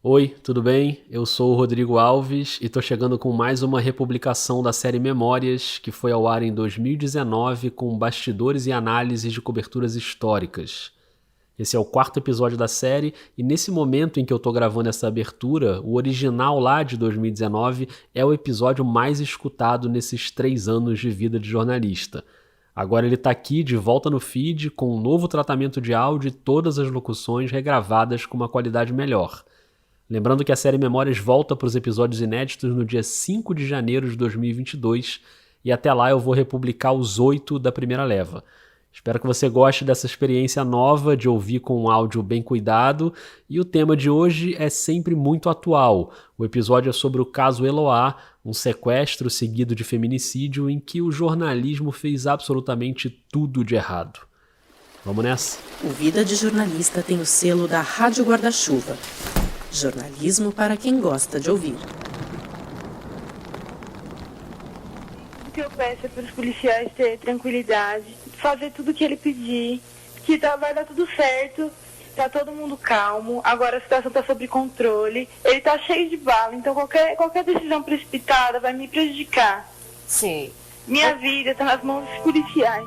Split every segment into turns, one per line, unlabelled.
Oi, tudo bem? Eu sou o Rodrigo Alves e tô chegando com mais uma republicação da série Memórias, que foi ao ar em 2019 com bastidores e análises de coberturas históricas. Esse é o quarto episódio da série e nesse momento em que eu tô gravando essa abertura, o original lá de 2019 é o episódio mais escutado nesses 3 anos de vida de jornalista. Agora ele tá aqui de volta no feed com um novo tratamento de áudio e todas as locuções regravadas com uma qualidade melhor. Lembrando que a série Memórias volta para os episódios inéditos no dia 5 de janeiro de 2022 e até lá eu vou republicar os 8 da primeira leva. Espero que você goste dessa experiência nova de ouvir com um áudio bem cuidado e o tema de hoje é sempre muito atual. O episódio é sobre o caso Eloá, um sequestro seguido de feminicídio em que o jornalismo fez absolutamente tudo de errado. Vamos nessa?
O Vida de Jornalista tem o selo da Rádio Guarda-Chuva. Jornalismo para quem gosta de ouvir.
O que eu peço é para os policiais terem tranquilidade, fazer tudo o que ele pedir, que vai dar tudo certo, tá todo mundo calmo, agora a situação está sob controle, ele tá cheio de bala, então qualquer decisão precipitada vai me prejudicar.
Sim.
Minha vida está nas mãos dos policiais.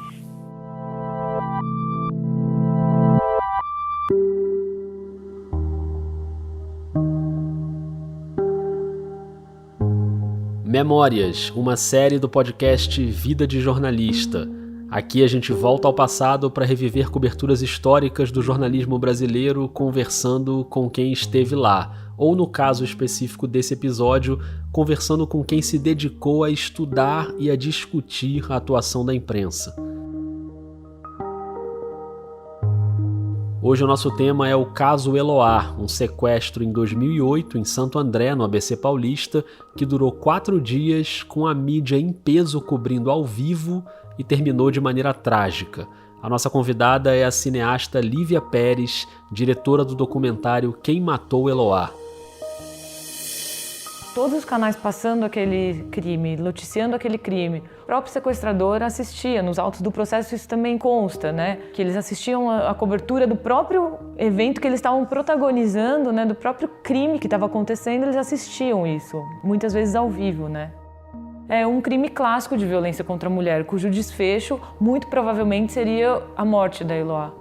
Memórias, uma série do podcast Vida de Jornalista. Aqui a gente volta ao passado para reviver coberturas históricas do jornalismo brasileiro conversando com quem esteve lá, ou no caso específico desse episódio, conversando com quem se dedicou a estudar e a discutir a atuação da imprensa. Hoje o nosso tema é o caso Eloá, um sequestro em 2008 em Santo André, no ABC Paulista, que durou 4 dias com a mídia em peso cobrindo ao vivo e terminou de maneira trágica. A nossa convidada é a cineasta Lívia Pérez, diretora do documentário Quem Matou Eloá.
Todos os canais passando aquele crime, noticiando aquele crime. O próprio sequestrador assistia, nos autos do processo isso também consta, né? Que eles assistiam a cobertura do próprio evento que eles estavam protagonizando, né? Do próprio crime que estava acontecendo, eles assistiam isso, muitas vezes ao vivo, né? É um crime clássico de violência contra a mulher, cujo desfecho, muito provavelmente, seria a morte da Eloá.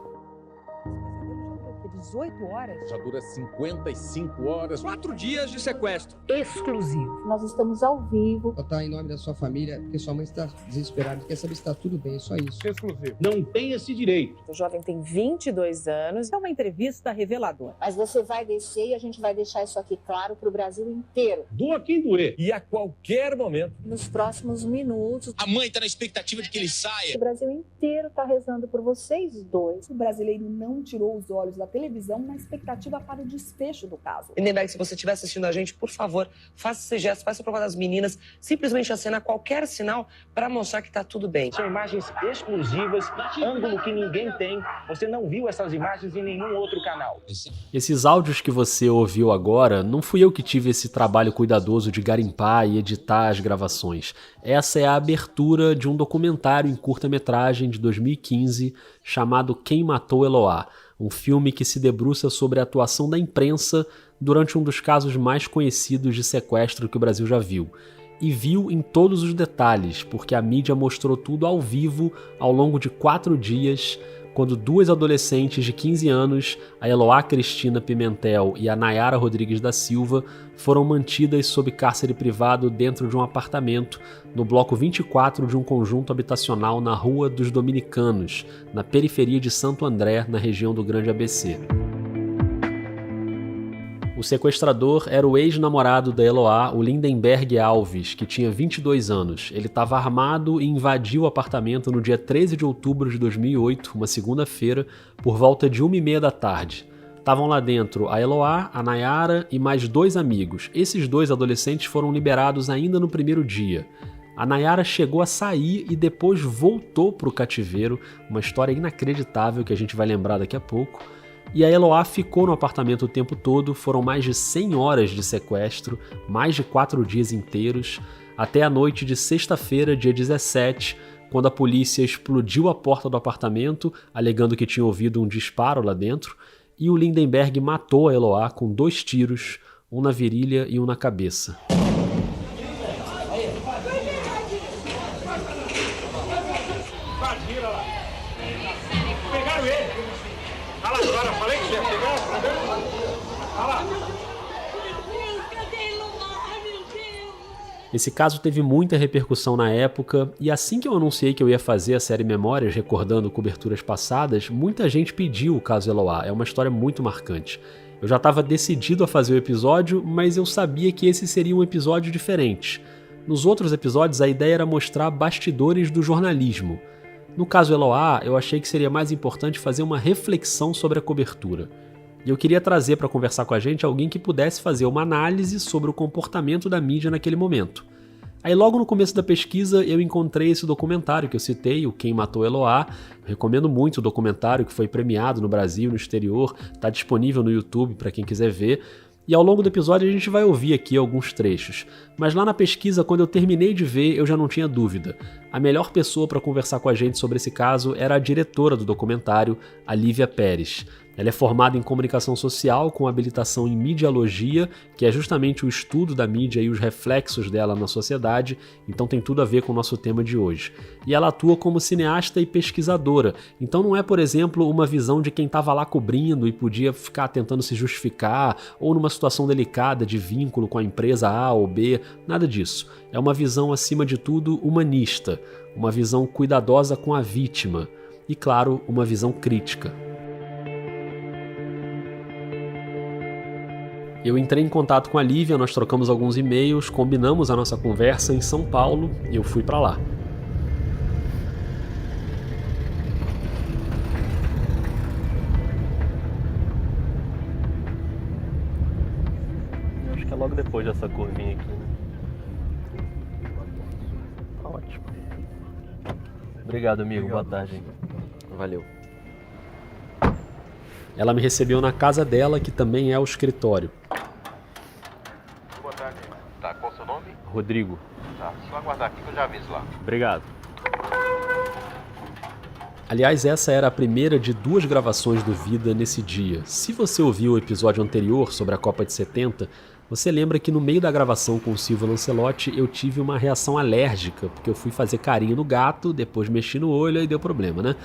18 horas?
Já dura 55 horas.
4 dias de sequestro.
Exclusivo. Nós estamos ao vivo.
Votar em nome da sua família, porque sua mãe está desesperada, quer saber se está tudo bem, é só isso.
Exclusivo.
Não tem esse direito.
O jovem tem 22 anos.
É uma entrevista reveladora.
Mas você vai descer e a gente vai deixar isso aqui claro para o Brasil inteiro.
Doa quem doer. E a qualquer momento.
Nos próximos minutos.
A mãe está na expectativa de que ele saia.
O Brasil inteiro está rezando por vocês dois.
O brasileiro não tirou os olhos da televisão na expectativa para o desfecho do caso.
Lindenberg, se você estiver assistindo a gente, por favor, faça esse gesto, faça a prova das meninas, simplesmente acena qualquer sinal para mostrar que está tudo bem.
São imagens exclusivas, ângulo que ninguém tem. Você não viu essas imagens em nenhum outro canal.
Esses áudios que você ouviu agora, não fui eu que tive esse trabalho cuidadoso de garimpar e editar as gravações. Essa é a abertura de um documentário em curta-metragem de 2015 chamado Quem Matou Eloá, um filme que se debruça sobre a atuação da imprensa durante um dos casos mais conhecidos de sequestro que o Brasil já viu. E viu em todos os detalhes, porque a mídia mostrou tudo ao vivo ao longo de 4 dias, quando 2 adolescentes de 15 anos, a Eloá Cristina Pimentel e a Nayara Rodrigues da Silva, foram mantidas sob cárcere privado dentro de um apartamento no bloco 24 de um conjunto habitacional na Rua dos Dominicanos, na periferia de Santo André, na região do Grande ABC. O sequestrador era o ex-namorado da Eloá, o Lindenberg Alves, que tinha 22 anos. Ele estava armado e invadiu o apartamento no dia 13 de outubro de 2008, uma segunda-feira, por volta de 1h30 da tarde. Estavam lá dentro a Eloá, a Nayara e mais 2 amigos. Esses 2 adolescentes foram liberados ainda no primeiro dia. A Nayara chegou a sair e depois voltou para o cativeiro, uma história inacreditável que a gente vai lembrar daqui a pouco. E a Eloá ficou no apartamento o tempo todo, foram mais de 100 horas de sequestro, mais de 4 dias inteiros, até a noite de sexta-feira, dia 17, quando a polícia explodiu a porta do apartamento, alegando que tinha ouvido um disparo lá dentro, e o Lindenberg matou a Eloá com 2 tiros, um na virilha e um na cabeça.
Pegaram ele! Olha lá, agora, falei que ia pegar, olha lá!
Esse caso teve muita repercussão na época, e assim que eu anunciei que eu ia fazer a série Memórias, recordando coberturas passadas, muita gente pediu o caso Eloá. É uma história muito marcante. Eu já estava decidido a fazer o episódio, mas eu sabia que esse seria um episódio diferente. Nos outros episódios, a ideia era mostrar bastidores do jornalismo. No caso Eloá, eu achei que seria mais importante fazer uma reflexão sobre a cobertura. E eu queria trazer para conversar com a gente alguém que pudesse fazer uma análise sobre o comportamento da mídia naquele momento. Aí logo no começo da pesquisa eu encontrei esse documentário que eu citei, o Quem Matou Eloá. Eu recomendo muito o documentário, que foi premiado no Brasil, no exterior, está disponível no YouTube para quem quiser ver. E ao longo do episódio a gente vai ouvir aqui alguns trechos. Mas lá na pesquisa, quando eu terminei de ver, eu já não tinha dúvida. A melhor pessoa para conversar com a gente sobre esse caso era a diretora do documentário, a Lívia Pérez. Ela é formada em comunicação social com habilitação em mediologia, que é justamente o estudo da mídia e os reflexos dela na sociedade, então tem tudo a ver com o nosso tema de hoje. E ela atua como cineasta e pesquisadora, então não é, por exemplo, uma visão de quem estava lá cobrindo e podia ficar tentando se justificar, ou numa situação delicada de vínculo com a empresa A ou B, nada disso. É uma visão, acima de tudo, humanista, uma visão cuidadosa com a vítima e, claro, uma visão crítica. Eu entrei em contato com a Lívia, nós trocamos alguns e-mails, combinamos a nossa conversa em São Paulo e eu fui para lá. Eu acho que é logo depois dessa curvinha aqui, né? Tá ótimo. Obrigado, amigo. Boa tarde. Valeu. Ela me recebeu na casa dela, que também é o escritório.
Boa tarde. Tá, qual o seu nome?
Rodrigo.
Tá, só aguardar aqui que eu já aviso lá.
Obrigado. Aliás, essa era a primeira de 2 gravações do Vida nesse dia. Se você ouviu o episódio anterior sobre a Copa de 70, você lembra que no meio da gravação com o Silvio Lancelotti eu tive uma reação alérgica, porque eu fui fazer carinho no gato, depois mexi no olho e deu problema, né?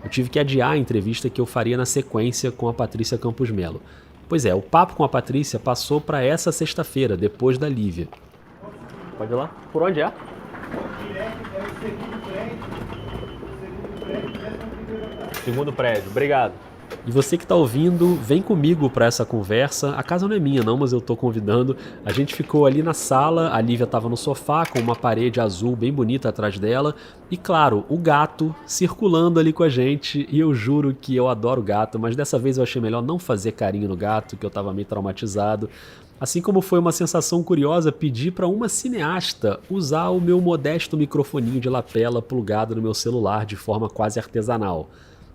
Eu tive que adiar a entrevista que eu faria na sequência com a Patrícia Campos Melo. Pois é, o papo com a Patrícia passou para essa sexta-feira, depois da Lívia. Pode ir lá? Por onde é? Segundo prédio, obrigado. E você que está ouvindo, vem comigo para essa conversa. A casa não é minha não, mas eu estou convidando. A gente ficou ali na sala, a Lívia estava no sofá com uma parede azul bem bonita atrás dela. E claro, o gato circulando ali com a gente. E eu juro que eu adoro gato, mas dessa vez eu achei melhor não fazer carinho no gato, que eu estava meio traumatizado. Assim como foi uma sensação curiosa pedir para uma cineasta usar o meu modesto microfoninho de lapela plugado no meu celular de forma quase artesanal.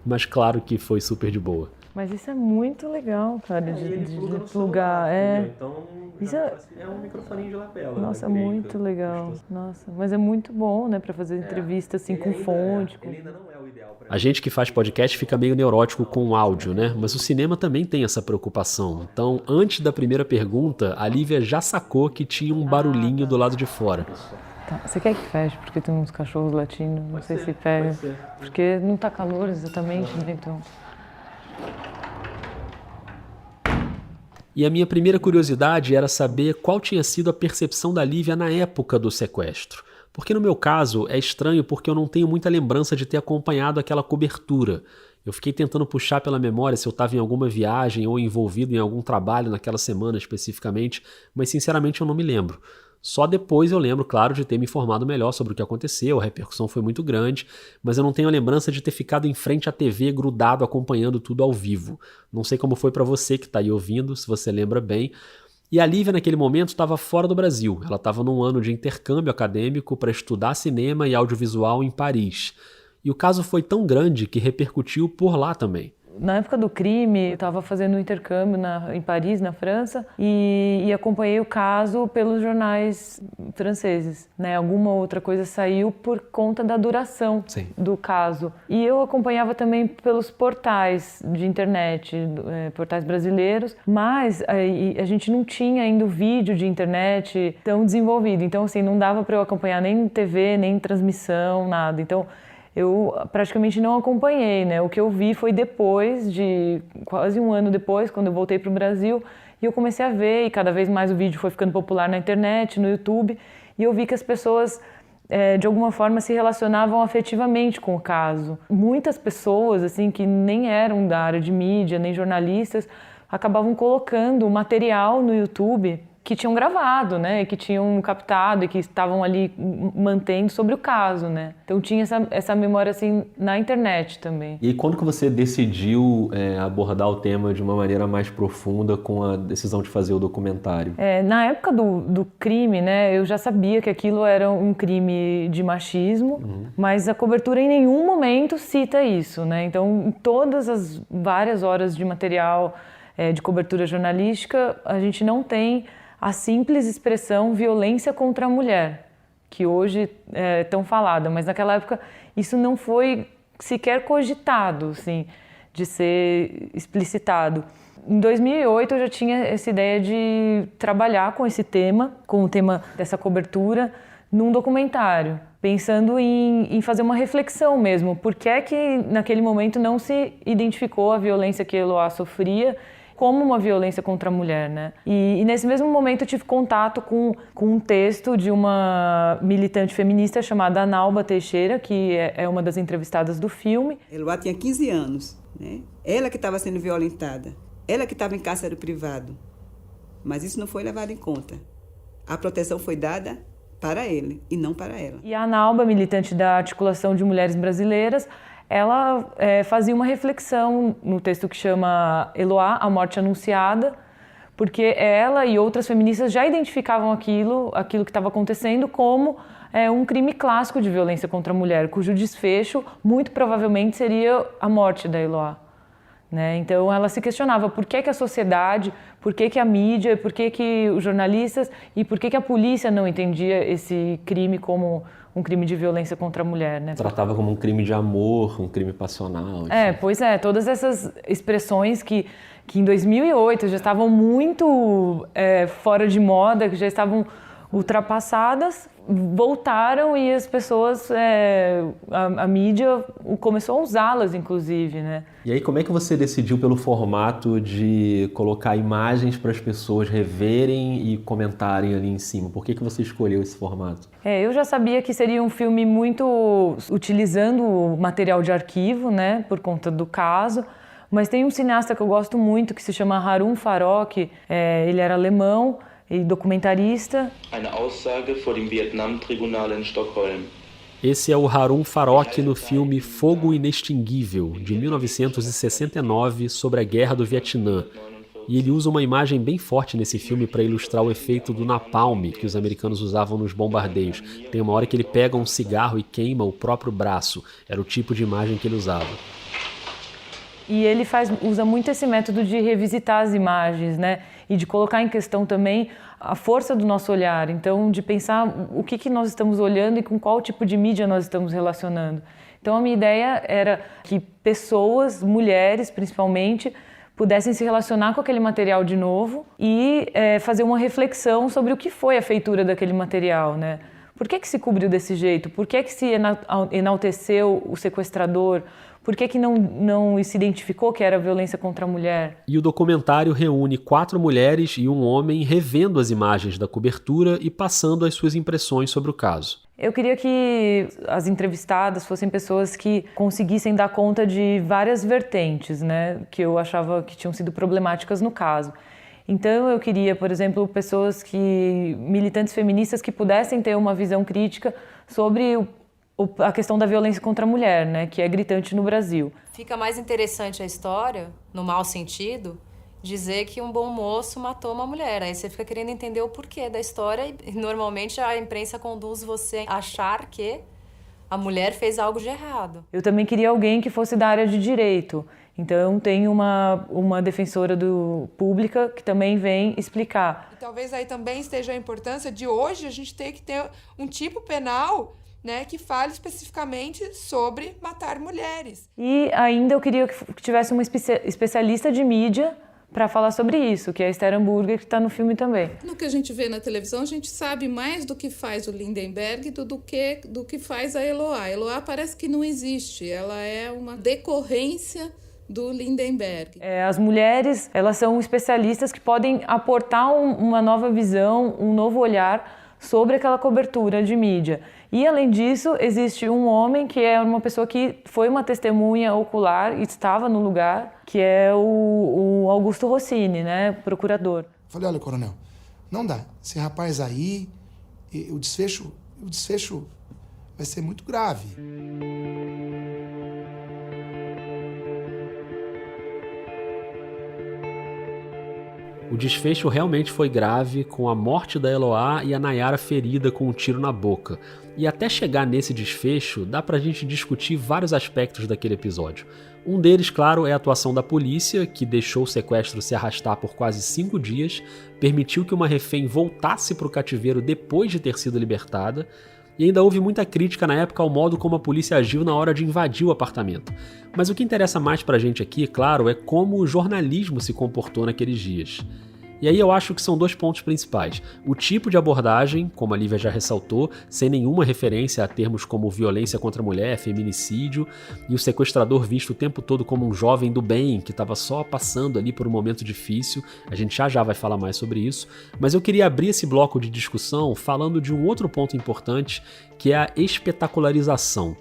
Mas claro que foi super de boa.
Mas isso é muito legal, cara, de plugar.
Então,
isso
é um microfoninho de lapela.
Nossa, muito legal. Nossa, mas é muito bom, né, para fazer entrevista assim com fonte.
Ele ainda não é o ideal pra mim. A gente que faz podcast fica meio neurótico com o áudio, né? Mas o cinema também tem essa preocupação. Então, antes da primeira pergunta, a Lívia já sacou que tinha um barulhinho do lado de fora.
Tá. Você quer que feche? Porque tem uns cachorros latindo, não sei se pega. Porque não tá calor exatamente, né? Então...
E a minha primeira curiosidade era saber qual tinha sido a percepção da Lívia na época do sequestro. Porque no meu caso é estranho porque eu não tenho muita lembrança de ter acompanhado aquela cobertura. Eu fiquei tentando puxar pela memória se eu estava em alguma viagem ou envolvido em algum trabalho naquela semana especificamente, mas sinceramente eu não me lembro. Só depois eu lembro, claro, de ter me informado melhor sobre o que aconteceu, a repercussão foi muito grande, mas eu não tenho a lembrança de ter ficado em frente à TV grudado acompanhando tudo ao vivo. Não sei como foi para você que está aí ouvindo, se você lembra bem. E a Lívia naquele momento estava fora do Brasil, ela estava num ano de intercâmbio acadêmico para estudar cinema e audiovisual em Paris. E o caso foi tão grande que repercutiu por lá também.
Na época do crime, eu estava fazendo um intercâmbio em Paris, na França, e acompanhei o caso pelos jornais franceses, né? Alguma outra coisa saiu por conta da duração do caso. E eu acompanhava também pelos portais de internet, portais brasileiros, mas a gente não tinha ainda o vídeo de internet tão desenvolvido. Então, assim, não dava para eu acompanhar nem TV, nem transmissão, nada. Então, eu praticamente não acompanhei, né? O que eu vi foi depois quase um ano depois, quando eu voltei para o Brasil, e eu comecei a ver, e cada vez mais o vídeo foi ficando popular na internet, no YouTube, e eu vi que as pessoas, de alguma forma, se relacionavam afetivamente com o caso. Muitas pessoas, assim, que nem eram da área de mídia, nem jornalistas, acabavam colocando material no YouTube que tinham gravado, né, que tinham captado e que estavam ali mantendo sobre o caso, né. Então tinha essa memória assim na internet também.
E aí, quando que você decidiu abordar o tema de uma maneira mais profunda com a decisão de fazer o documentário?
Na época do crime, né, eu já sabia que aquilo era um crime de machismo, mas a cobertura em nenhum momento cita isso, né. Então, em todas as várias horas de material de cobertura jornalística, a gente não tem a simples expressão violência contra a mulher, que hoje é tão falada, mas naquela época isso não foi sequer cogitado, assim, de ser explicitado. Em 2008 eu já tinha essa ideia de trabalhar com esse tema, com o tema dessa cobertura, num documentário, pensando em fazer uma reflexão mesmo. Por que é que naquele momento não se identificou a violência que Eloá sofria como uma violência contra a mulher, né? E nesse mesmo momento eu tive contato com um texto de uma militante feminista chamada Analba Teixeira, que é uma das entrevistadas do filme.
Eloá tinha 15 anos, né? Ela que estava sendo violentada, ela que estava em cárcere privado, mas isso não foi levado em conta. A proteção foi dada para ele e não para ela.
E a Analba, militante da Articulação de Mulheres Brasileiras, ela fazia uma reflexão no texto que chama Eloá, a morte anunciada, porque ela e outras feministas já identificavam aquilo que estava acontecendo como um crime clássico de violência contra a mulher, cujo desfecho muito provavelmente seria a morte da Eloá, né? Então ela se questionava por que a sociedade, por que a mídia, por que os jornalistas e por que a polícia não entendia esse crime como um crime de violência contra a mulher, né?
Tratava como um crime de amor, um crime passional.
Pois é, todas essas expressões que em 2008 já estavam muito fora de moda, que já estavam ultrapassadas, voltaram e as pessoas, a mídia começou a usá-las, inclusive, né?
E aí, como é que você decidiu pelo formato de colocar imagens para as pessoas reverem e comentarem ali em cima? Por que você escolheu esse formato?
Eu já sabia que seria um filme muito utilizando o material de arquivo, né, por conta do caso, mas tem um cineasta que eu gosto muito que se chama Harun Farok, ele era alemão e documentarista.
Eine Aussage vor dem Vietnam-Tribunal em Stockholm.
Esse é o Harun Farok no filme Fogo Inextinguível, de 1969, sobre a Guerra do Vietnã. E ele usa uma imagem bem forte nesse filme para ilustrar o efeito do napalm que os americanos usavam nos bombardeios. Tem uma hora que ele pega um cigarro e queima o próprio braço. Era o tipo de imagem que ele usava.
E ele usa muito esse método de revisitar as imagens, né? E de colocar em questão também a força do nosso olhar. Então, de pensar o que nós estamos olhando e com qual tipo de mídia nós estamos relacionando. Então, a minha ideia era que pessoas, mulheres principalmente, pudessem se relacionar com aquele material de novo e fazer uma reflexão sobre o que foi a feitura daquele material, né? Por que se cobriu desse jeito? Por que se enalteceu o sequestrador? Por que não se identificou que era violência contra a mulher?
E o documentário reúne 4 mulheres e um homem revendo as imagens da cobertura e passando as suas impressões sobre o caso.
Eu queria que as entrevistadas fossem pessoas que conseguissem dar conta de várias vertentes, né, que eu achava que tinham sido problemáticas no caso. Então eu queria, por exemplo, militantes feministas que pudessem ter uma visão crítica sobre a questão da violência contra a mulher, né, que é gritante no Brasil.
Fica mais interessante a história, no mau sentido, dizer que um bom moço matou uma mulher. Aí você fica querendo entender o porquê da história e normalmente a imprensa conduz você a achar que a mulher fez algo de errado.
Eu também queria alguém que fosse da área de direito Então tem uma defensora pública que também vem explicar.
E talvez aí também esteja a importância de hoje a gente ter que ter um tipo penal, né, que fale especificamente sobre matar mulheres.
E ainda eu queria que tivesse uma especialista de mídia para falar sobre isso, que é a Esther Hamburger, que está no filme também.
No que a gente vê na televisão, a gente sabe mais do que faz o Lindenberg do que faz a Eloá. A Eloá parece que não existe, ela é uma decorrência do Lindenberg.
As mulheres, elas são especialistas que podem aportar uma nova visão, um novo olhar sobre aquela cobertura de mídia. E, além disso, existe um homem que é uma pessoa que foi uma testemunha ocular e estava no lugar, que é o Augusto Rossini, né, procurador.
Falei, olha, coronel, não dá. Esse rapaz aí, o desfecho vai ser muito grave.
O desfecho realmente foi grave, com a morte da Eloá e a Nayara ferida com um tiro na boca. E até chegar nesse desfecho, dá pra gente discutir vários aspectos daquele episódio. Um deles, claro, é a atuação da polícia, que deixou o sequestro se arrastar por quase 5 dias, permitiu que uma refém voltasse pro cativeiro depois de ter sido libertada, e ainda houve muita crítica na época ao modo como a polícia agiu na hora de invadir o apartamento. Mas o que interessa mais pra gente aqui, claro, é como o jornalismo se comportou naqueles dias. E aí eu acho que são 2 pontos principais. O tipo de abordagem, como a Lívia já ressaltou, sem nenhuma referência a termos como violência contra a mulher, feminicídio, e o sequestrador visto o tempo todo como um jovem do bem, que estava só passando ali por um momento difícil. A gente já vai falar mais sobre isso. Mas eu queria abrir esse bloco de discussão falando de um outro ponto importante, que é a espetacularização.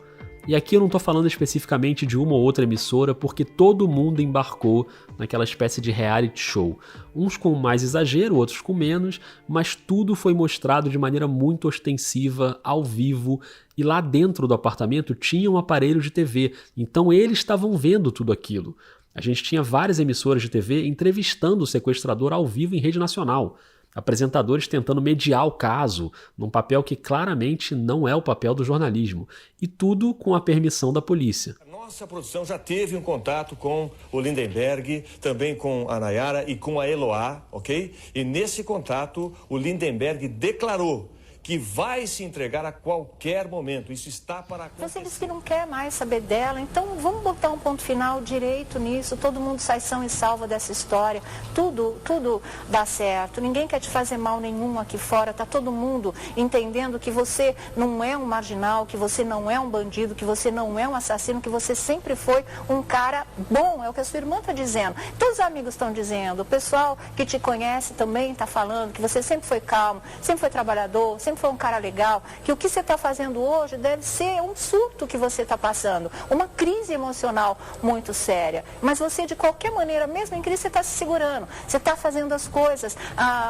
E aqui eu não estou falando especificamente de uma ou outra emissora, porque todo mundo embarcou naquela espécie de reality show. Uns com mais exagero, outros com menos, mas tudo foi mostrado de maneira muito ostensiva, ao vivo, e lá dentro do apartamento tinha um aparelho de TV, então eles estavam vendo tudo aquilo. A gente tinha várias emissoras de TV entrevistando o sequestrador ao vivo em rede nacional. Apresentadores tentando mediar o caso, num papel que claramente não é o papel do jornalismo, e tudo com a permissão da polícia.
Nossa produção já teve um contato com o Lindenberg, também com a Nayara e com a Eloá, ok? E nesse contato, o Lindenberg declarou que vai se entregar a qualquer momento. Isso está para acontecer.
Você disse que não quer mais saber dela, então vamos botar um ponto final direito nisso. Todo mundo sai são e salva dessa história. Tudo dá certo. Ninguém quer te fazer mal nenhum aqui fora. Tá todo mundo entendendo que você não é um marginal, que você não é um bandido, que você não é um assassino, que você sempre foi um cara bom. É o que a sua irmã está dizendo. Todos os amigos estão dizendo. O pessoal que te conhece também está falando que você sempre foi calmo, sempre foi trabalhador, sempre foi um cara legal, que o que você está fazendo hoje deve ser um surto que você está passando, uma crise emocional muito séria. Mas você, de qualquer maneira, mesmo em crise, você está se segurando, você está fazendo as coisas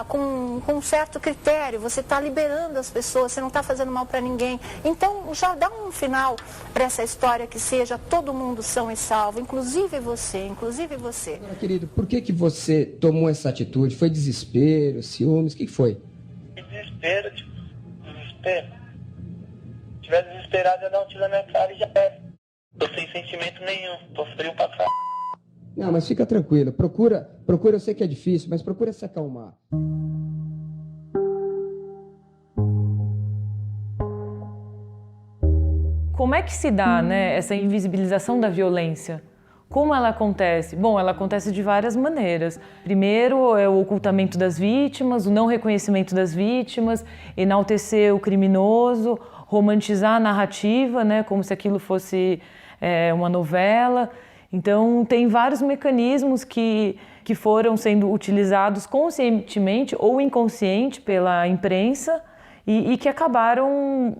com um certo critério, você está liberando as pessoas, você não está fazendo mal para ninguém. Então, já dá um final para essa história que seja todo mundo são e salvo, inclusive você, inclusive você.
Agora, querido, por que você tomou essa atitude? Foi desespero, ciúmes, o que foi?
Desespero. Se tiver desesperado, eu dar um tiro na minha cara e já é. Tô sem sentimento nenhum, tô frio pra cá.
Não, mas fica tranquilo. Procura, eu sei que é difícil, mas procura se acalmar.
Como é que se dá, né, essa invisibilização da violência? Como ela acontece? Bom, ela acontece de várias maneiras. Primeiro é o ocultamento das vítimas, o não reconhecimento das vítimas, enaltecer o criminoso, romantizar a narrativa, né, como se aquilo fosse uma novela. Então, tem vários mecanismos que foram sendo utilizados conscientemente ou inconsciente pela imprensa e que acabaram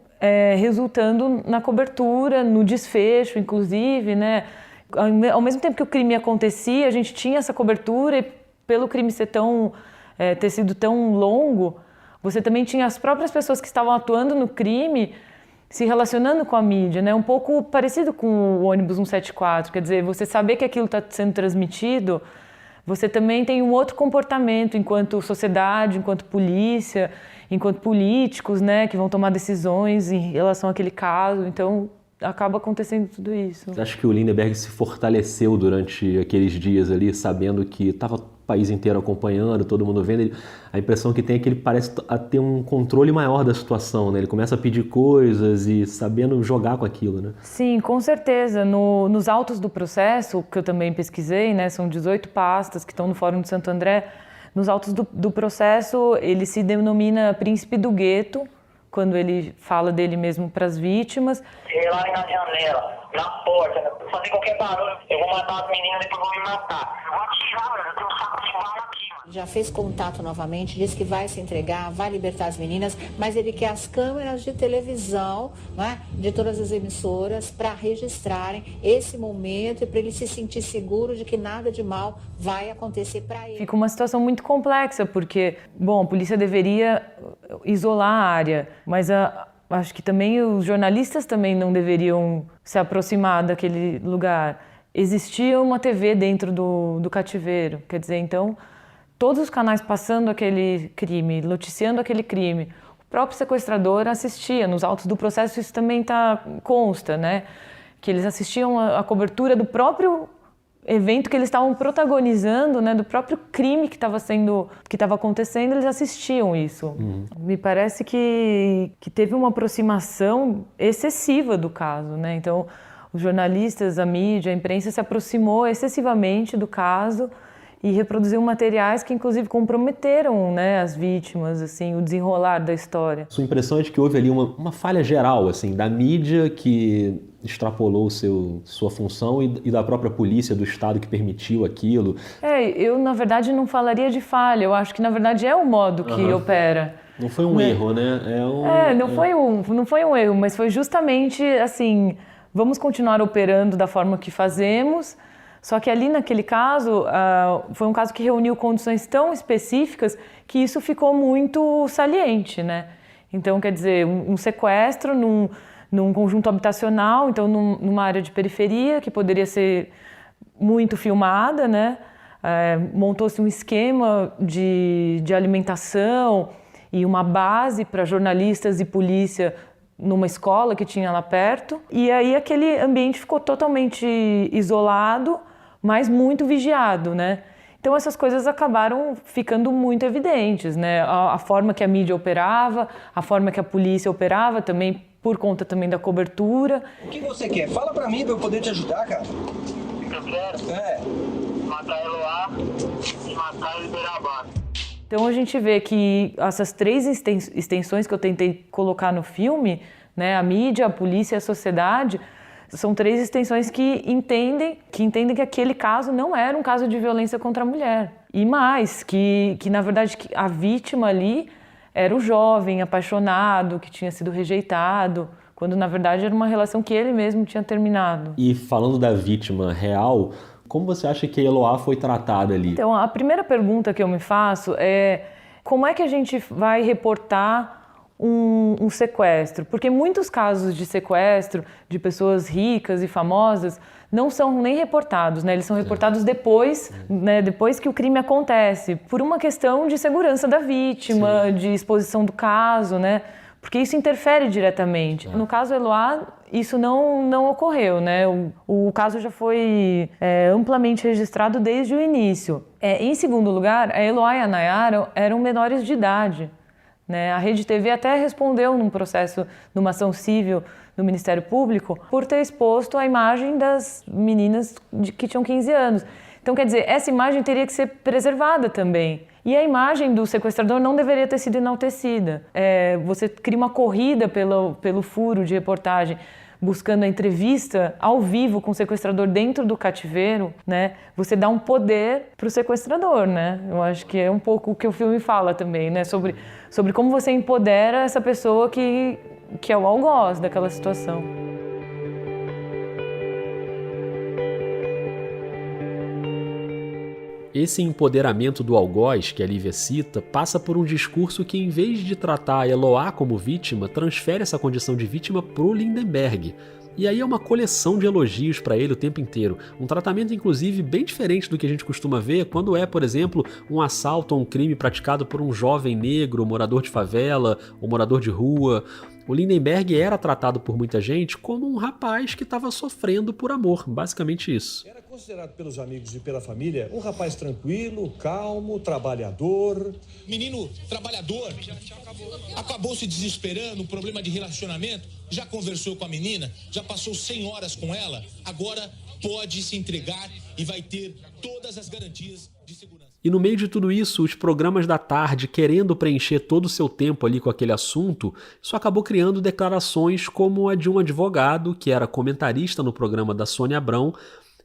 resultando na cobertura, no desfecho, inclusive, né? Ao mesmo tempo que o crime acontecia, a gente tinha essa cobertura e pelo crime ter sido tão longo, você também tinha as próprias pessoas que estavam atuando no crime se relacionando com a mídia, né? Um pouco parecido com o ônibus 174, quer dizer, você saber que aquilo está sendo transmitido, você também tem um outro comportamento enquanto sociedade, enquanto polícia, enquanto políticos, né, que vão tomar decisões em relação àquele caso. Então, acaba acontecendo tudo isso.
Você acha que o Lindenberg se fortaleceu durante aqueles dias ali, sabendo que estava o país inteiro acompanhando, todo mundo vendo? A impressão que tem é que ele parece ter um controle maior da situação, né? Ele começa a pedir coisas e sabendo jogar com aquilo, né?
Sim, com certeza. Nos autos do processo, que eu também pesquisei, né? São 18 pastas que estão no Fórum de Santo André. Nos autos do processo, ele se denomina príncipe do gueto, quando ele fala dele mesmo para as vítimas.
Lá na janela, na porta, fazer qualquer barulho, eu vou matar as meninas e depois vou me matar. Eu vou atirar, eu tenho um saco de bala aqui.
Já fez contato novamente, disse que vai se entregar, vai libertar as meninas, mas ele quer as câmeras de televisão, né, de todas as emissoras para registrarem esse momento e para ele se sentir seguro de que nada de mal vai acontecer para ele.
Fica uma situação muito complexa, porque, bom, a polícia deveria isolar a área, mas acho que também os jornalistas também não deveriam se aproximar daquele lugar. Existia uma TV dentro do cativeiro, quer dizer, então, todos os canais passando aquele crime, noticiando aquele crime, o próprio sequestrador assistia. Nos autos do processo isso também consta, né? Que eles assistiam a cobertura do próprio evento que eles estavam protagonizando, né? Do próprio crime que estava acontecendo, eles assistiam isso. Me parece que teve uma aproximação excessiva do caso, né? Então, os jornalistas, a mídia, a imprensa se aproximou excessivamente do caso e reproduziu materiais que, inclusive, comprometeram, né, as vítimas, assim, o desenrolar da história.
Sua impressão é de que houve ali uma falha geral, assim, da mídia que extrapolou sua função e da própria polícia, do Estado que permitiu aquilo?
Eu, na verdade, não falaria de falha. Eu acho que, na verdade, é o modo que opera.
Não foi um erro, né?
Não foi um erro, mas foi justamente, assim, vamos continuar operando da forma que fazemos. Só que ali naquele caso, foi um caso que reuniu condições tão específicas que isso ficou muito saliente, né? Então, quer dizer, um sequestro num conjunto habitacional, então numa área de periferia que poderia ser muito filmada, né? Montou-se um esquema de alimentação e uma base para jornalistas e polícia numa escola que tinha lá perto. E aí aquele ambiente ficou totalmente isolado, mas muito vigiado, né? Então essas coisas acabaram ficando muito evidentes, né? A forma que a mídia operava, a forma que a polícia operava também, por conta também da cobertura.
O que você quer? Fala pra mim pra eu poder te ajudar, cara.
O que eu quero? Matar a Eloá e matar e liberar a base.
Então a gente vê que essas 3 extensões que eu tentei colocar no filme, né, a mídia, a polícia e a sociedade, são 3 extensões que entendem que aquele caso não era um caso de violência contra a mulher. E mais, que na verdade a vítima ali era o jovem apaixonado, que tinha sido rejeitado, quando na verdade era uma relação que ele mesmo tinha terminado.
E falando da vítima real, como você acha que a Eloá foi tratada ali?
Então, a primeira pergunta que eu me faço é como é que a gente vai reportar um sequestro? Porque muitos casos de sequestro de pessoas ricas e famosas não são nem reportados, né? Eles são reportados depois, né? Depois que o crime acontece, por uma questão de segurança da vítima, de exposição do caso, né? Porque isso interfere diretamente. No caso Eloá, isso não ocorreu, né? O caso já foi amplamente registrado desde o início. Em segundo lugar, a Eloá e a Nayara eram menores de idade, né? A Rede TV até respondeu num processo, numa ação civil no Ministério Público, por ter exposto a imagem das meninas que tinham 15 anos. Então, quer dizer, essa imagem teria que ser preservada também. E a imagem do sequestrador não deveria ter sido enaltecida. Você cria uma corrida pelo furo de reportagem, buscando a entrevista ao vivo com o sequestrador dentro do cativeiro, né? Você dá um poder para o sequestrador, né? Eu acho que é um pouco o que o filme fala também, né? Sobre como você empodera essa pessoa que é o algoz daquela situação.
Esse empoderamento do algoz que a Lívia cita passa por um discurso que, em vez de tratar a Eloá como vítima, transfere essa condição de vítima pro Lindenberg. E aí é uma coleção de elogios para ele o tempo inteiro. Um tratamento, inclusive, bem diferente do que a gente costuma ver quando é, por exemplo, um assalto ou um crime praticado por um jovem negro, morador de favela ou morador de rua. O Lindenberg era tratado por muita gente como um rapaz que estava sofrendo por amor, basicamente isso.
Era considerado pelos amigos e pela família um rapaz tranquilo, calmo, trabalhador.
Menino trabalhador, acabou se desesperando, problema de relacionamento, já conversou com a menina, já passou 100 horas com ela, agora pode se entregar e vai ter todas as garantias de segurança.
E no meio de tudo isso, os programas da tarde, querendo preencher todo o seu tempo ali com aquele assunto, isso acabou criando declarações como a de um advogado, que era comentarista no programa da Sônia Abrão.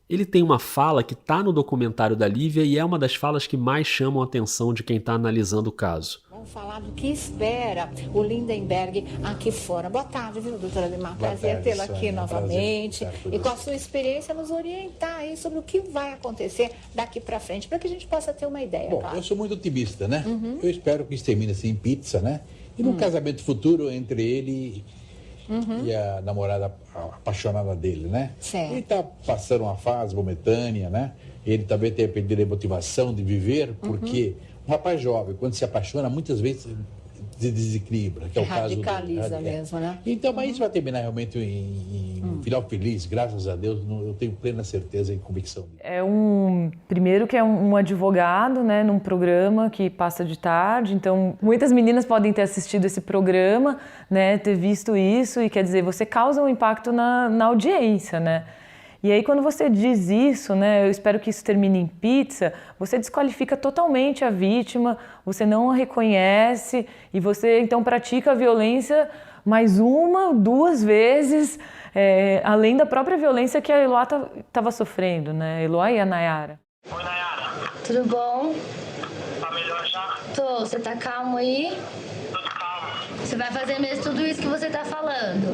Ele tem uma fala que está no documentário da Lívia e é uma das falas que mais chamam a atenção de quem está analisando o caso.
Vamos falar do que espera o Lindenberg aqui fora. Boa tarde, viu, doutora Ademar? Prazer tê-lo aqui novamente. E com a sua experiência nos orientar aí sobre o que vai acontecer daqui para frente, para que a gente possa ter uma ideia.
Bom,
claro.
Eu sou muito otimista, né? Eu espero que isso termine assim em pizza, né? E num casamento futuro entre ele e a namorada apaixonada dele, né?
Certo.
Ele tá passando uma fase momentânea, né? Ele também tem perdido a motivação de viver, porque um rapaz jovem, quando se apaixona, muitas vezes se desequilibra, que é o caso dele.
Radicaliza mesmo, né?
Então, mas isso vai terminar realmente em um final feliz, graças a Deus, eu tenho plena certeza e convicção.
Primeiro que é um advogado, né, num programa que passa de tarde, então muitas meninas podem ter assistido esse programa, né, ter visto isso, e quer dizer, você causa um impacto na audiência, né? E aí quando você diz isso, né, eu espero que isso termine em pizza, você desqualifica totalmente a vítima, você não a reconhece e você então pratica a violência mais uma, 2 vezes, além da própria violência que a Eloá estava sofrendo, né, Eloá e a Nayara.
Oi, Nayara. Tudo bom? Tá melhor já? Tô. Você tá calmo aí? Tudo calmo. Você vai fazer mesmo tudo isso que você tá falando?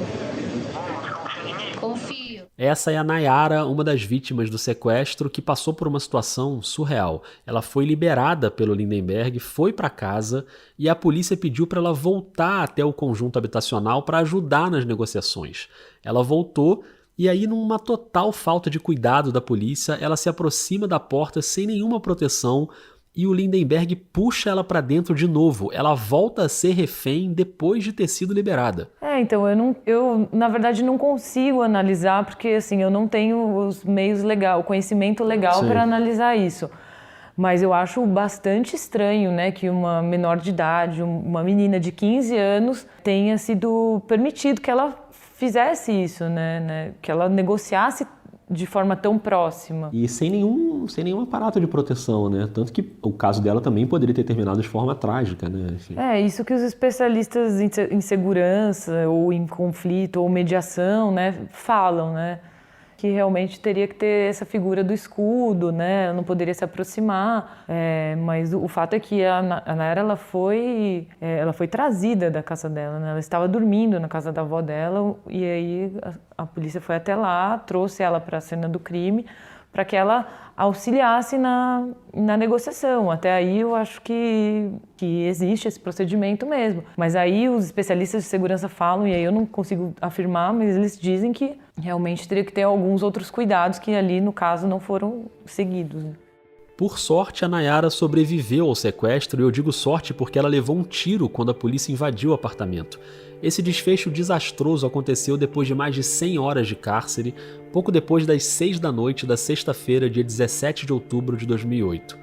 Você confia em mim? Confio.
Essa é a Nayara, uma das vítimas do sequestro, que passou por uma situação surreal. Ela foi liberada pelo Lindenberg, foi para casa e a polícia pediu para ela voltar até o conjunto habitacional para ajudar nas negociações. Ela voltou e aí, numa total falta de cuidado da polícia, ela se aproxima da porta sem nenhuma proteção e o Lindenberg puxa ela para dentro de novo. Ela volta a ser refém depois de ter sido liberada.
Então, eu na verdade não consigo analisar, porque assim, eu não tenho os meios legais, o conhecimento legal para analisar isso. Mas eu acho bastante estranho, né, que uma menor de idade, uma menina de 15 anos, tenha sido permitido que ela fizesse isso, né, que ela negociasse de forma tão próxima.
E sem nenhum aparato de proteção, né? Tanto que o caso dela também poderia ter terminado de forma trágica, né? Enfim.
Isso que os especialistas em segurança, ou em conflito, ou mediação, né, falam, né? Que realmente teria que ter essa figura do escudo, né? Ela não poderia se aproximar. Mas o fato é que a Nayara, ela foi trazida da casa dela, né? Ela estava dormindo na casa da avó dela e aí a polícia foi até lá, trouxe ela para a cena do crime para que ela auxiliasse na negociação. Até aí eu acho que existe esse procedimento mesmo. Mas aí os especialistas de segurança falam, e aí eu não consigo afirmar, mas eles dizem que realmente teria que ter alguns outros cuidados que ali, no caso, não foram seguidos.
Por sorte, a Nayara sobreviveu ao sequestro, e eu digo sorte porque ela levou um tiro quando a polícia invadiu o apartamento. Esse desfecho desastroso aconteceu depois de mais de 100 horas de cárcere, pouco depois das 6 da noite da sexta-feira, dia 17 de outubro de 2008.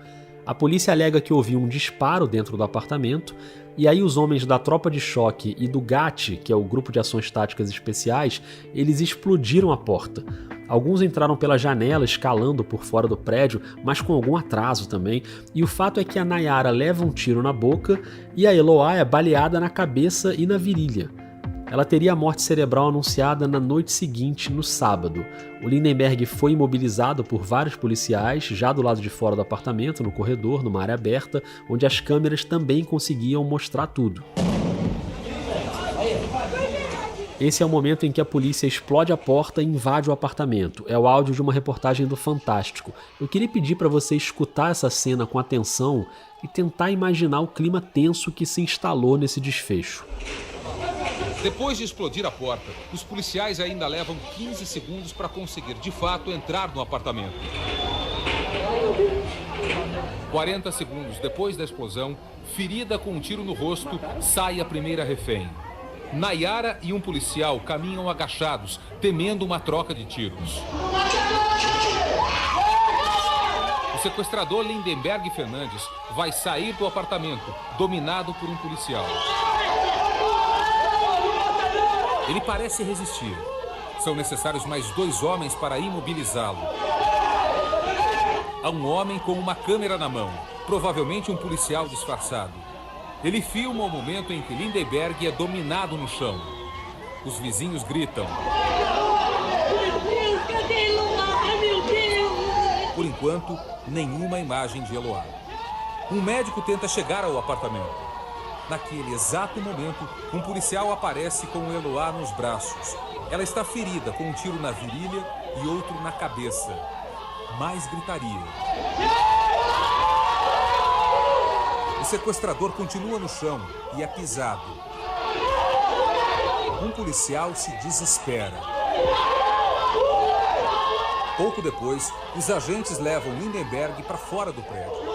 A polícia alega que houve um disparo dentro do apartamento, e aí os homens da tropa de choque e do GAT, que é o Grupo de Ações Táticas Especiais, eles explodiram a porta. Alguns entraram pela janela, escalando por fora do prédio, mas com algum atraso também, e o fato é que a Nayara leva um tiro na boca e a Eloá é baleada na cabeça e na virilha. Ela teria a morte cerebral anunciada na noite seguinte, no sábado. O Lindenberg foi imobilizado por vários policiais, já do lado de fora do apartamento, no corredor, numa área aberta, onde as câmeras também conseguiam mostrar tudo. Esse é o momento em que a polícia explode a porta e invade o apartamento. É o áudio de uma reportagem do Fantástico. Eu queria pedir para você escutar essa cena com atenção e tentar imaginar o clima tenso que se instalou nesse desfecho.
Depois de explodir a porta, os policiais ainda levam 15 segundos para conseguir, de fato, entrar no apartamento. 40 segundos depois da explosão, ferida com um tiro no rosto, sai a primeira refém. Nayara e um policial caminham agachados, temendo uma troca de tiros. O sequestrador Lindenberg Fernandes vai sair do apartamento, dominado por um policial. Ele parece resistir. São necessários mais 2 homens para imobilizá-lo. Há um homem com uma câmera na mão, provavelmente um policial disfarçado. Ele filma o momento em que Lindenberg é dominado no chão. Os vizinhos gritam. Por enquanto, nenhuma imagem de Eloá. Um médico tenta chegar ao apartamento. Naquele exato momento, um policial aparece com Eloá nos braços. Ela está ferida, com um tiro na virilha e outro na cabeça. Mais gritaria. O sequestrador continua no chão e é pisado. Um policial se desespera. Pouco depois, os agentes levam Lindenberg para fora do prédio.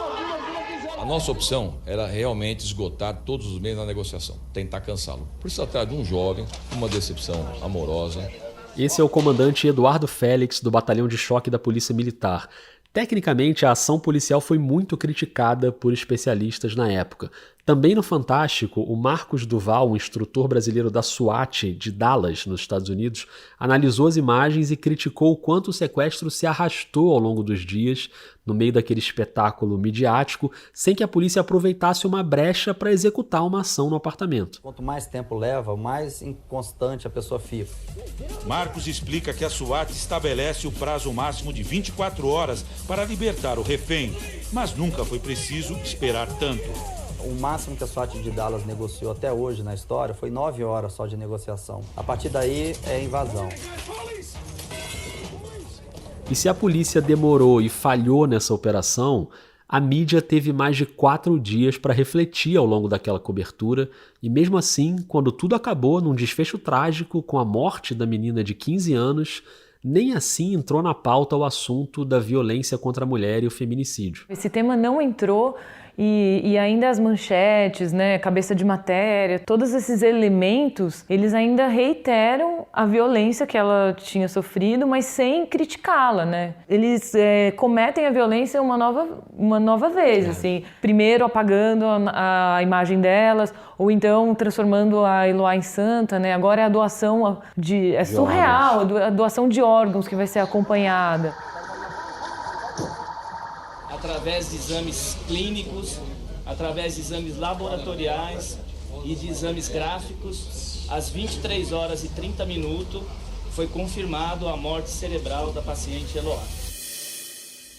A nossa opção era realmente esgotar todos os meios na negociação, tentar cansá-lo. Por se tratar de um jovem, uma decepção amorosa.
Esse é o comandante Eduardo Félix, do Batalhão de Choque da Polícia Militar. Tecnicamente, a ação policial foi muito criticada por especialistas na época. Também no Fantástico, o Marcos Duval, um instrutor brasileiro da SWAT de Dallas, nos Estados Unidos, analisou as imagens e criticou o quanto o sequestro se arrastou ao longo dos dias, no meio daquele espetáculo midiático, sem que a polícia aproveitasse uma brecha para executar uma ação no apartamento.
Quanto mais tempo leva, mais inconstante a pessoa fica.
Marcos explica que a SWAT estabelece o prazo máximo de 24 horas para libertar o refém, mas nunca foi preciso esperar tanto.
O máximo que a SWAT de Dallas negociou até hoje na história foi 9 horas só de negociação. A partir daí é invasão.
E se a polícia demorou e falhou nessa operação, a mídia teve mais de 4 dias para refletir ao longo daquela cobertura, e mesmo assim, quando tudo acabou num desfecho trágico com a morte da menina de 15 anos, nem assim entrou na pauta o assunto da violência contra a mulher e o feminicídio.
Esse tema não entrou e ainda as manchetes, né, cabeça de matéria, todos esses elementos, eles ainda reiteram a violência que ela tinha sofrido, mas sem criticá-la, né? Eles cometem a violência uma nova vez, assim, primeiro apagando a imagem delas, ou então transformando a Eloá em santa, né? Agora é a doação é surreal, a doação de órgãos que vai ser acompanhada.
Através de exames clínicos, através de exames laboratoriais e de exames gráficos, às 23 horas e 30 minutos, foi confirmado a morte cerebral da paciente Eloá.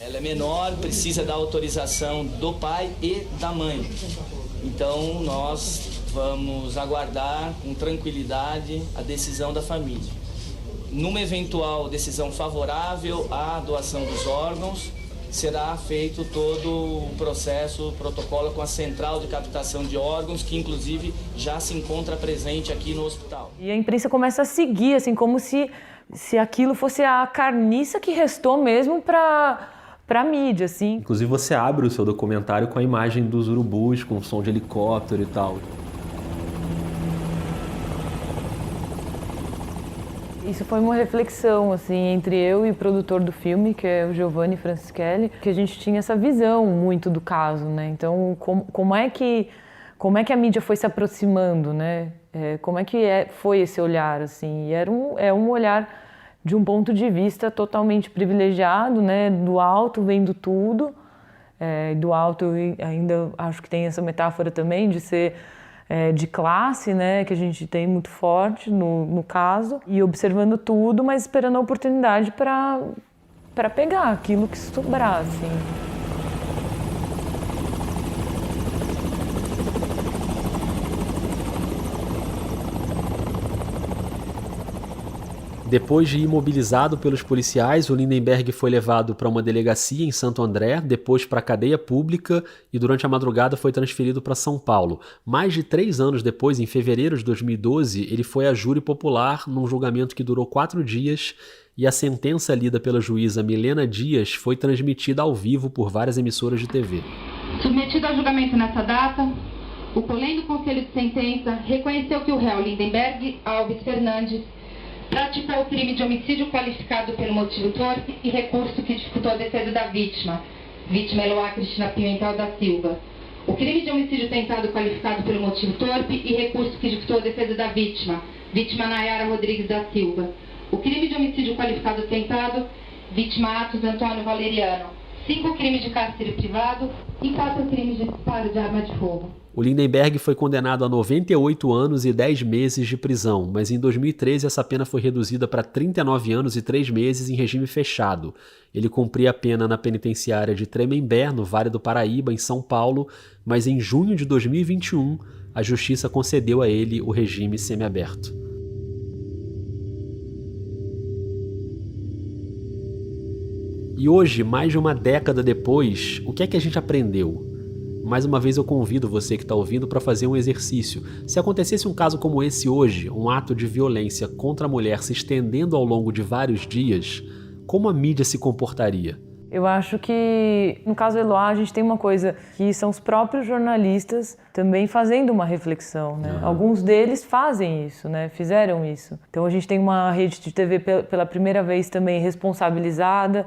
Ela é menor, precisa da autorização do pai e da mãe. Então, nós vamos aguardar com tranquilidade a decisão da família. Numa eventual decisão favorável à doação dos órgãos, será feito todo o processo, o protocolo com a central de captação de órgãos, que inclusive já se encontra presente aqui no hospital.
E a imprensa começa a seguir, assim, como se aquilo fosse a carniça que restou mesmo para a mídia, assim.
Inclusive você abre o seu documentário com a imagem dos urubus, com som de helicóptero e tal.
Isso foi uma reflexão, assim, entre eu e o produtor do filme, que é o Giovanni Francischelli, que a gente tinha essa visão muito do caso, né? Então, como é que a mídia foi se aproximando, né? Como é que foi esse olhar, assim? E é um olhar de um ponto de vista totalmente privilegiado, né? Do alto, vendo tudo. Do alto, ainda acho que tem essa metáfora também de ser de classe, né, que a gente tem muito forte no caso, e observando tudo, mas esperando a oportunidade para pegar aquilo que sobrar, assim.
Depois de imobilizado pelos policiais, o Lindenberg foi levado para uma delegacia em Santo André, depois para a cadeia pública e durante a madrugada foi transferido para São Paulo. Mais de 3 anos depois, em fevereiro de 2012, ele foi a júri popular num julgamento que durou 4 dias e a sentença lida pela juíza Milena Dias foi transmitida ao vivo por várias emissoras de TV.
Submetido a julgamento nessa data,
O Polém do Conselho de Sentença reconheceu que o réu Lindenberg Alves Fernandes praticou o crime de homicídio qualificado pelo motivo torpe e recurso que dificultou a defesa da vítima Eloá Cristina Pimentel da Silva. O crime de homicídio tentado qualificado pelo motivo torpe e recurso que dificultou a defesa da vítima Nayara Rodrigues da Silva. O crime de homicídio qualificado tentado, vítima Atos Antônio Valeriano. 5 crimes de cárcere privado e 4 crimes de disparo de arma de fogo.
O Lindenberg foi condenado a 98 anos e 10 meses de prisão, mas em 2013 essa pena foi reduzida para 39 anos e 3 meses em regime fechado. Ele cumpria a pena na penitenciária de Tremembé, no Vale do Paraíba, em São Paulo, mas em junho de 2021 a Justiça concedeu a ele o regime semiaberto. E hoje, mais de uma década depois, o que é que a gente aprendeu? Mais uma vez eu convido você que está ouvindo para fazer um exercício. Se acontecesse um caso como esse hoje, um ato de violência contra a mulher se estendendo ao longo de vários dias, como a mídia se comportaria?
Eu acho que, no caso Eloá, a gente tem uma coisa que são os próprios jornalistas também fazendo uma reflexão, né? Alguns deles fazem isso, né? Fizeram isso. Então a gente tem uma rede de TV pela primeira vez também responsabilizada,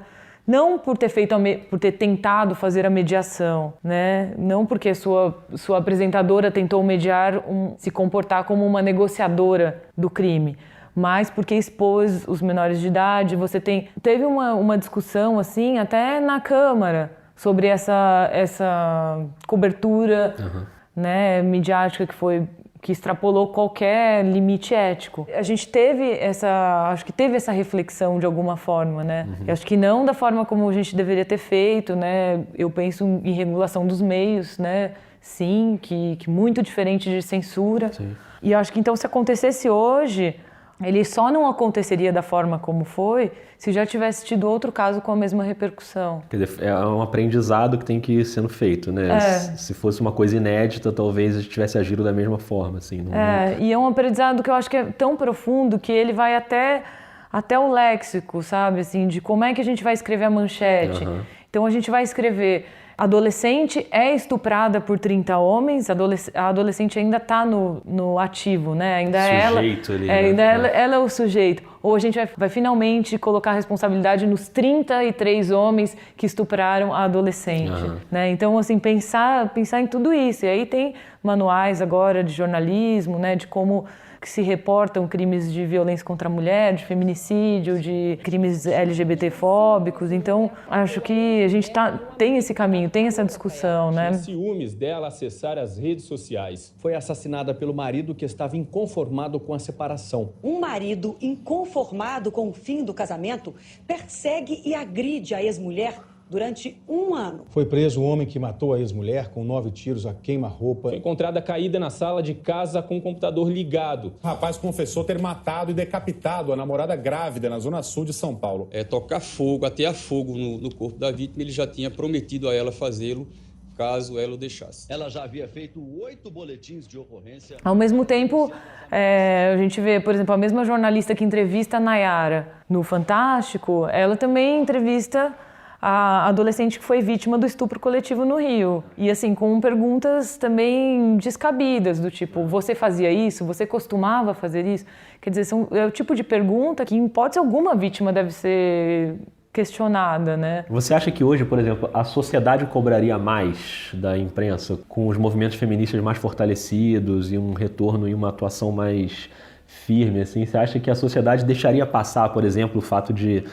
não por ter tentado fazer a mediação, né? Não porque sua apresentadora tentou mediar, se comportar como uma negociadora do crime, mas porque expôs os menores de idade. Teve uma discussão assim até na Câmara sobre essa cobertura, né, midiática que extrapolou qualquer limite ético. A gente acho que teve essa reflexão de alguma forma, né? Eu acho que não da forma como a gente deveria ter feito, né? Eu penso em regulação dos meios, né? Sim, que muito diferente de censura. Sim. E eu acho que então se acontecesse hoje, ele só não aconteceria da forma como foi se já tivesse tido outro caso com a mesma repercussão.
Quer dizer, é um aprendizado que tem que ir sendo feito, né? Se fosse uma coisa inédita, talvez a gente tivesse agido da mesma forma, assim.
E é um aprendizado que eu acho que é tão profundo que ele vai até o léxico, sabe? Assim, de como é que a gente vai escrever a manchete. Então a gente vai escrever: adolescente é estuprada por 30 homens, a adolescente ainda está no ativo, né? Ainda
sujeito ali,
ela é o sujeito. Ou a gente vai finalmente colocar a responsabilidade nos 33 homens que estupraram a adolescente, né? Então, assim, pensar em tudo isso. E aí tem manuais agora de jornalismo, né? De como que se reportam crimes de violência contra a mulher, de feminicídio, de crimes LGBT-fóbicos. Então, acho que a gente tem esse caminho, tem essa discussão, né?
Ciúmes dela acessar as redes sociais. Foi assassinada pelo marido que estava inconformado com a separação.
Um marido inconformado com o fim do casamento persegue e agride a ex-mulher durante 1 ano.
Foi preso o homem que matou a ex-mulher com 9 tiros a queima-roupa. Foi encontrada caída na sala de casa com o computador ligado.
O rapaz confessou ter matado e decapitado a namorada grávida na zona sul de São Paulo.
Tocar fogo, atear fogo no corpo da vítima, ele já tinha prometido a ela fazê-lo caso ela o deixasse.
Ela já havia feito 8 boletins de ocorrência.
Ao mesmo tempo, a gente vê, por exemplo, a mesma jornalista que entrevista a Nayara no Fantástico, ela também entrevista a adolescente que foi vítima do estupro coletivo no Rio. E assim, com perguntas também descabidas, do tipo: você fazia isso? Você costumava fazer isso? Quer dizer, é o tipo de pergunta que, em hipótese alguma, a vítima deve ser questionada, né?
Você acha que hoje, por exemplo, a sociedade cobraria mais da imprensa, com os movimentos feministas mais fortalecidos e um retorno e uma atuação mais firme, assim? Você acha que a sociedade deixaria passar, por exemplo, o fato de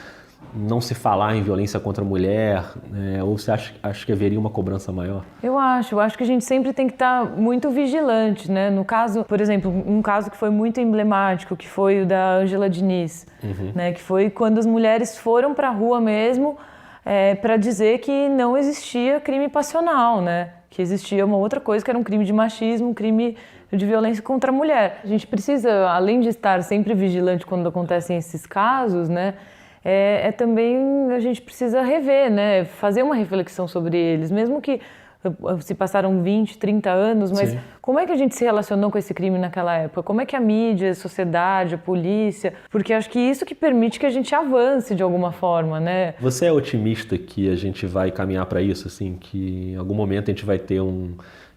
não se falar em violência contra a mulher, né? Ou você acha que haveria uma cobrança maior?
Eu acho que a gente sempre tem que estar muito vigilante, né? No caso, por exemplo, um caso que foi muito emblemático, que foi o da Ângela Diniz, né? Que foi quando as mulheres foram para a rua mesmo para dizer que não existia crime passional, né? Que existia uma outra coisa, que era um crime de machismo, um crime de violência contra a mulher. A gente precisa, além de estar sempre vigilante quando acontecem esses casos, né? Também a gente precisa rever, né? Fazer uma reflexão sobre eles, mesmo que se passaram 20, 30 anos, mas sim, como é que a gente se relacionou com esse crime naquela época? Como é que a mídia, a sociedade, a polícia... Porque acho que isso que permite que a gente avance de alguma forma, né?
Você é otimista que a gente vai caminhar para isso, assim? Que em algum momento a gente vai ter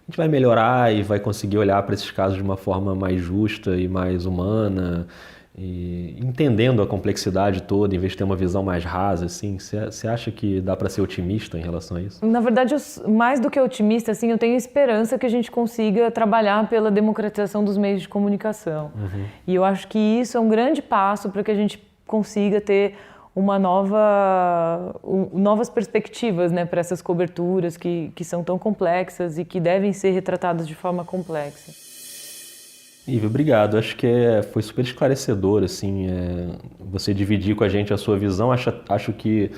gente vai melhorar e vai conseguir olhar para esses casos de uma forma mais justa e mais humana, e entendendo a complexidade toda, em vez de ter uma visão mais rasa, assim. Você acha que dá para ser otimista em relação a isso?
Na verdade, mais do que otimista, assim, eu tenho esperança que a gente consiga trabalhar pela democratização dos meios de comunicação. E eu acho que isso é um grande passo para que a gente consiga ter novas perspectivas, né, para essas coberturas que são tão complexas e que devem ser retratadas de forma complexa.
Ive, obrigado. Acho que foi super esclarecedor, assim, você dividir com a gente a sua visão. Acho que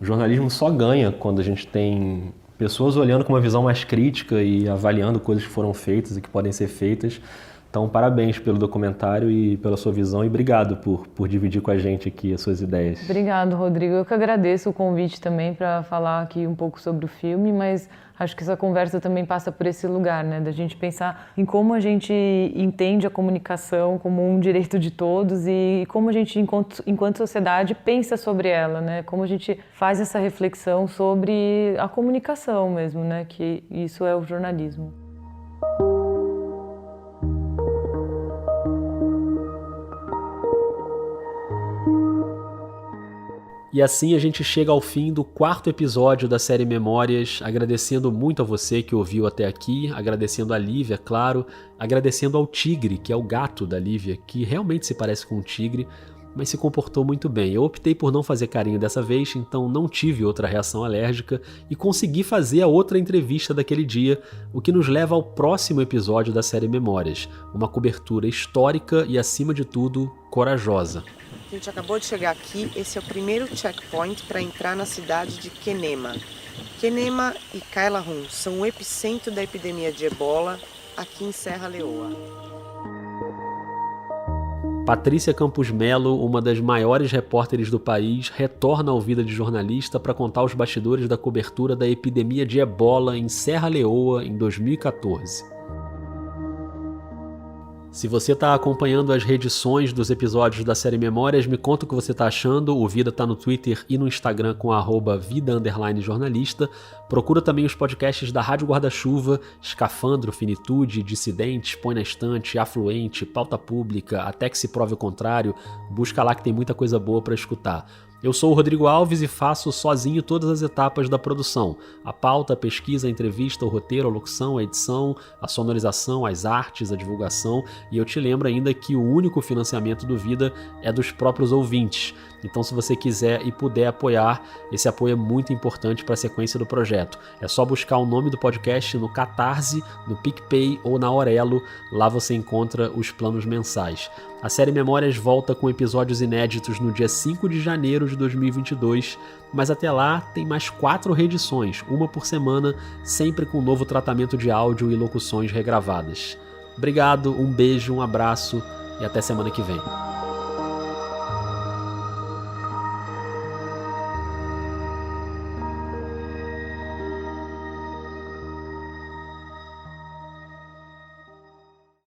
o jornalismo só ganha quando a gente tem pessoas olhando com uma visão mais crítica e avaliando coisas que foram feitas e que podem ser feitas. Então, parabéns pelo documentário e pela sua visão e obrigado por dividir com a gente aqui as suas ideias.
Obrigado, Rodrigo. Eu que agradeço o convite também para falar aqui um pouco sobre o filme, mas acho que essa conversa também passa por esse lugar, né, da gente pensar em como a gente entende a comunicação como um direito de todos e como a gente, enquanto sociedade, pensa sobre ela, né, como a gente faz essa reflexão sobre a comunicação mesmo, né, que isso é o jornalismo.
E assim a gente chega ao fim do 4º episódio da série Memórias, agradecendo muito a você que ouviu até aqui, agradecendo a Lívia, claro, agradecendo ao Tigre, que é o gato da Lívia, que realmente se parece com um tigre, mas se comportou muito bem. Eu optei por não fazer carinho dessa vez, então não tive outra reação alérgica e consegui fazer a outra entrevista daquele dia, o que nos leva ao próximo episódio da série Memórias, uma cobertura histórica e, acima de tudo, corajosa.
A gente acabou de chegar aqui, esse é o primeiro checkpoint para entrar na cidade de Kenema. Kenema e Kailahun são o epicentro da epidemia de ebola aqui em Serra Leoa.
Patrícia Campos Melo, uma das maiores repórteres do país, retorna ao Vida de Jornalista para contar os bastidores da cobertura da epidemia de ebola em Serra Leoa em 2014. Se você está acompanhando as reedições dos episódios da série Memórias, me conta o que você está achando. O Vida está no Twitter e no Instagram com @vida_jornalista. Procura também os podcasts da Rádio Guarda-Chuva, Escafandro, Finitude, Dissidentes, Põe na Estante, Afluente, Pauta Pública, Até que se prove o contrário. Busca lá que tem muita coisa boa para escutar. Eu sou o Rodrigo Alves e faço sozinho todas as etapas da produção. A pauta, a pesquisa, a entrevista, o roteiro, a locução, a edição, a sonorização, as artes, a divulgação. E eu te lembro ainda que o único financiamento do Vida é dos próprios ouvintes. Então, se você quiser e puder apoiar, esse apoio é muito importante para a sequência do projeto. É só buscar o nome do podcast no Catarse, no PicPay ou na Aurelo. Lá você encontra os planos mensais. A série Memórias volta com episódios inéditos no dia 5 de janeiro de 2022, mas até lá tem mais 4 reedições, uma por semana, sempre com novo tratamento de áudio e locuções regravadas. Obrigado, um beijo, um abraço e até semana que vem.